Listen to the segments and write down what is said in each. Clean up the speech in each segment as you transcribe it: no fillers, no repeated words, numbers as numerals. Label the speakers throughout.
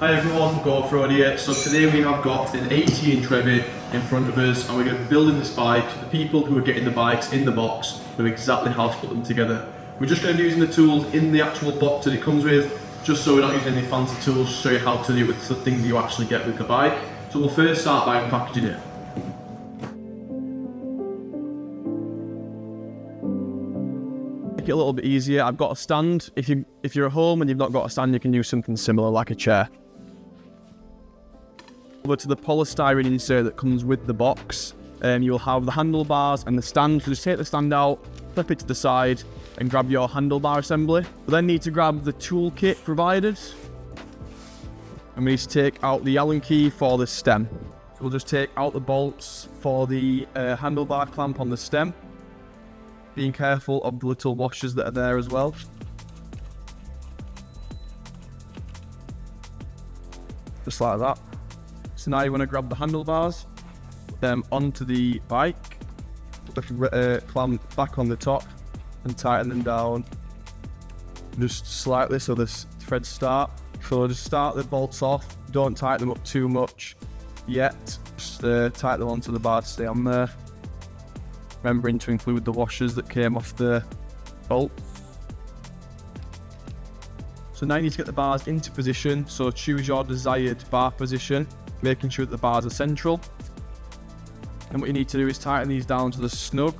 Speaker 1: Hi everyone, GoPro here. So today we have got an 80-inch Revvi in front of us and we're going to be building this bike. The people who are getting the bikes in the box know exactly how to put them together. We're just going to be using the tools in the actual box that it comes with, just so we're not using any fancy tools to show you how to do it with the things you actually get with the bike. So we'll first start by unpackaging it. Make it a little bit easier. I've got a stand. If you're at home and you've not got a stand, you can use something similar like a chair. Over to the polystyrene insert that comes with the box, you'll have the handlebars and the stand. So just take the stand out, flip it to the side and grab your handlebar assembly. We then need to grab the toolkit provided. And we need to take out the Allen key for the stem. So we'll just take out the bolts for the handlebar clamp on the stem. Being careful of the little washers that are there as well. Just like that. So now you want to grab the handlebars, put them onto the bike, put the clamp back on the top and tighten them down just slightly so the threads start. So just start the bolts off, don't tighten them up too much yet, just tighten them onto the bar to stay on there. Remembering to include the washers that came off the bolt. So now you need to get the bars into position, so choose your desired bar position, making sure that the bars are central. And what you need to do is tighten these down to the snug,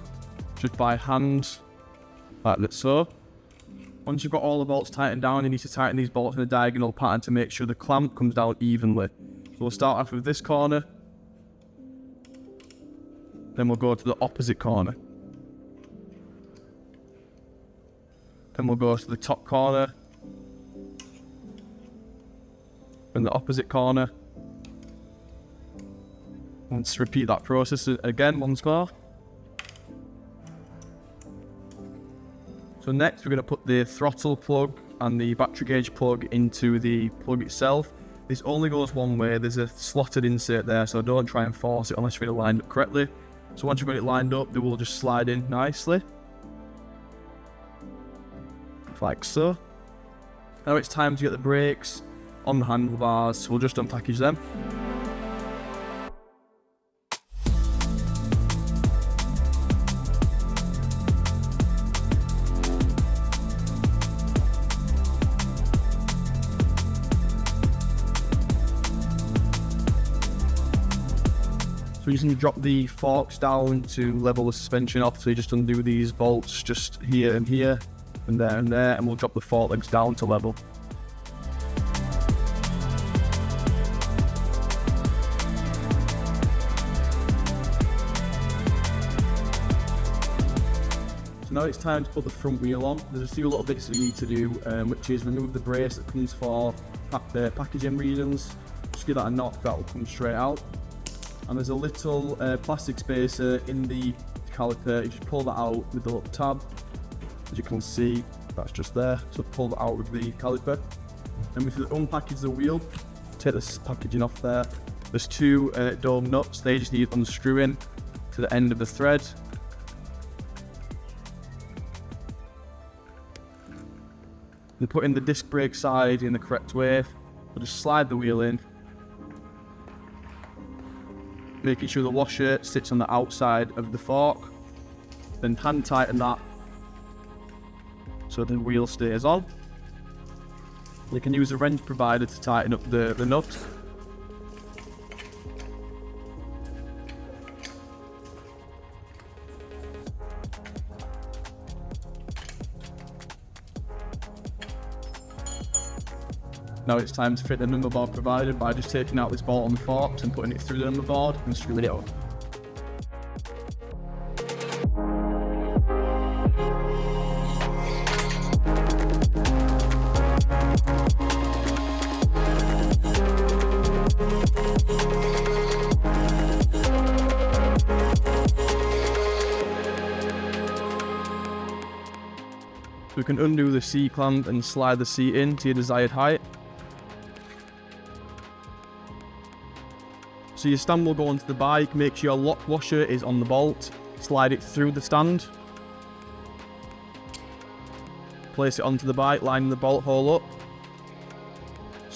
Speaker 1: just by hand, like that so. Once you've got all the bolts tightened down, you need to tighten these bolts in a diagonal pattern to make sure the clamp comes down evenly. So we'll start off with this corner, then we'll go to the opposite corner. Then we'll go to the top corner, and the opposite corner. Let's repeat that process again once more. So next we're going to put the throttle plug and the battery gauge plug into the plug itself. This only goes one way, there's a slotted insert there, so don't try and force it unless you've got it lined up correctly. So once you've got it lined up, they will just slide in nicely. Like so. Now it's time to get the brakes on the handlebars, so we'll just unpackage them. So you just need to drop the forks down to level the suspension off, so you just undo these bolts just here and there, and we'll drop the fork legs down to level. So now it's time to put the front wheel on. There's a few little bits that you need to do, which is remove the brace that comes for packaging reasons. Just give that a knock, that will come straight out. And there's a little plastic spacer in the caliper. You just pull that out with the little tab. As you can see, that's just there. So pull that out with the caliper. Then we unpackage the wheel. Take this packaging off there. There's two dome nuts. They just need unscrewing to the end of the thread. Then put in the disc brake side in the correct way. We'll just slide the wheel in, making sure the washer sits on the outside of the fork. Then hand tighten that so the wheel stays on. You can use a wrench provided to tighten up the nut. Now it's time to fit the number board provided by just taking out this bolt on the forks and putting it through the number board and screwing it up. So we can undo the C-clamp and slide the seat in to your desired height. So your stand will go onto the bike, make sure your lock washer is on the bolt, slide it through the stand, place it onto the bike, lining the bolt hole up,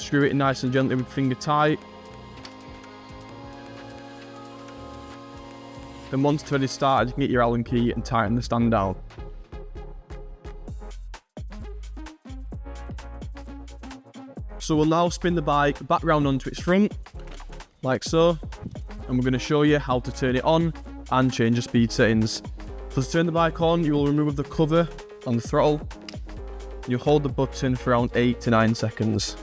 Speaker 1: screw it in nice and gently with finger tight. Then once it's ready to start, you can get your Allen key and tighten the stand down. So we'll now spin the bike back round onto its front, like so, and we're going to show you how to turn it on and change the speed settings. So to turn the bike on, you will remove the cover on the throttle. You hold the button for around 8 to 9 seconds.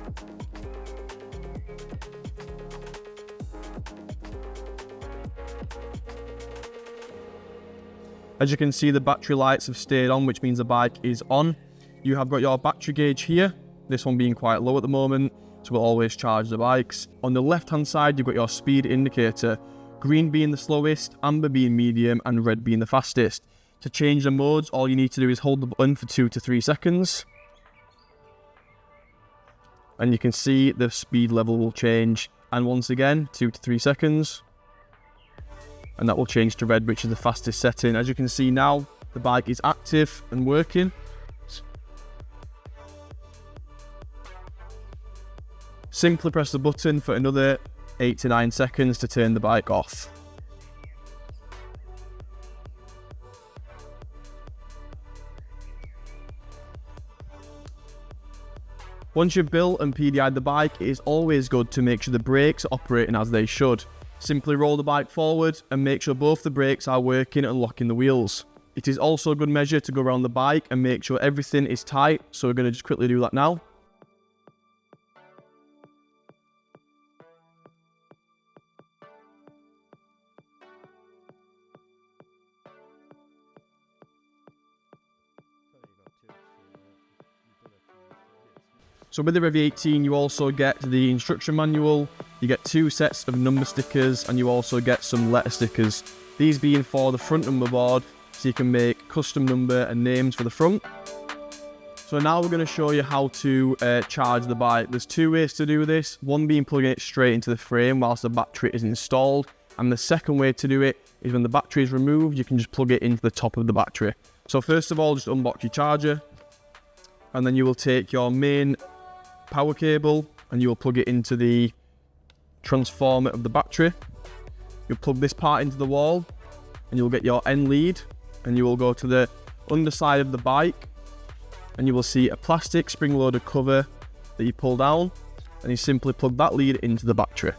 Speaker 1: As you can see, the battery lights have stayed on, which means the bike is on. You have got your battery gauge here, this one being quite low at the moment, so we'll always charge the bikes. On the left hand side, you've got your speed indicator, green being the slowest, amber being medium, and red being the fastest. To change the modes, all you need to do is hold the button for 2 to 3 seconds. And you can see the speed level will change. And once again, 2 to 3 seconds. And that will change to red, which is the fastest setting. As you can see now, the bike is active and working. Simply press the button for another 8 to 9 seconds to turn the bike off. Once you've built and PDI'd the bike, it is always good to make sure the brakes are operating as they should. Simply roll the bike forward and make sure both the brakes are working and locking the wheels. It is also a good measure to go around the bike and make sure everything is tight, so we're going to just quickly do that now. So with the Revvi 18, you also get the instruction manual, you get 2 sets of number stickers, and you also get some letter stickers. These being for the front number board, so you can make custom number and names for the front. So now we're going to show you how to charge the bike. There's 2 ways to do this, one being plugging it straight into the frame whilst the battery is installed, and the second way to do it is when the battery is removed, you can just plug it into the top of the battery. So first of all, just unbox your charger, and then you will take your main power cable and you will plug it into the transformer of the battery. You'll plug this part into the wall and you'll get your end lead, and you will go to the underside of the bike and you will see a plastic spring-loaded cover that you pull down, and you simply plug that lead into the battery.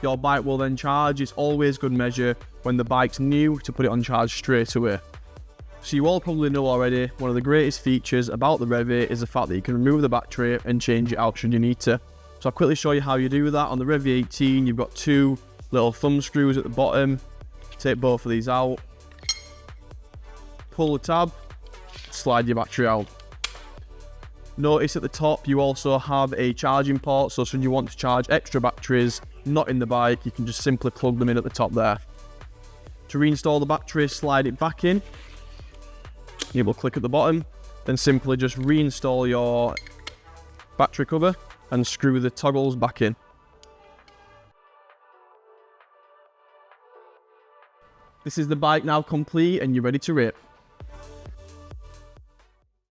Speaker 1: Your bike will then charge. It's always good measure when the bike's new to put it on charge straight away. So you all probably know already, one of the greatest features about the Revvi is the fact that you can remove the battery and change it out should you need to. So I'll quickly show you how you do that. On the Revvi 18, you've got 2 little thumb screws at the bottom. Take both of these out, pull the tab, slide your battery out. Notice at the top you also have a charging port, so should you want to charge extra batteries not in the bike, you can just simply plug them in at the top there. To reinstall the battery, slide it back in. You will click at the bottom, then simply just reinstall your battery cover and screw the toggles back in. This is the bike now complete and you're ready to rip.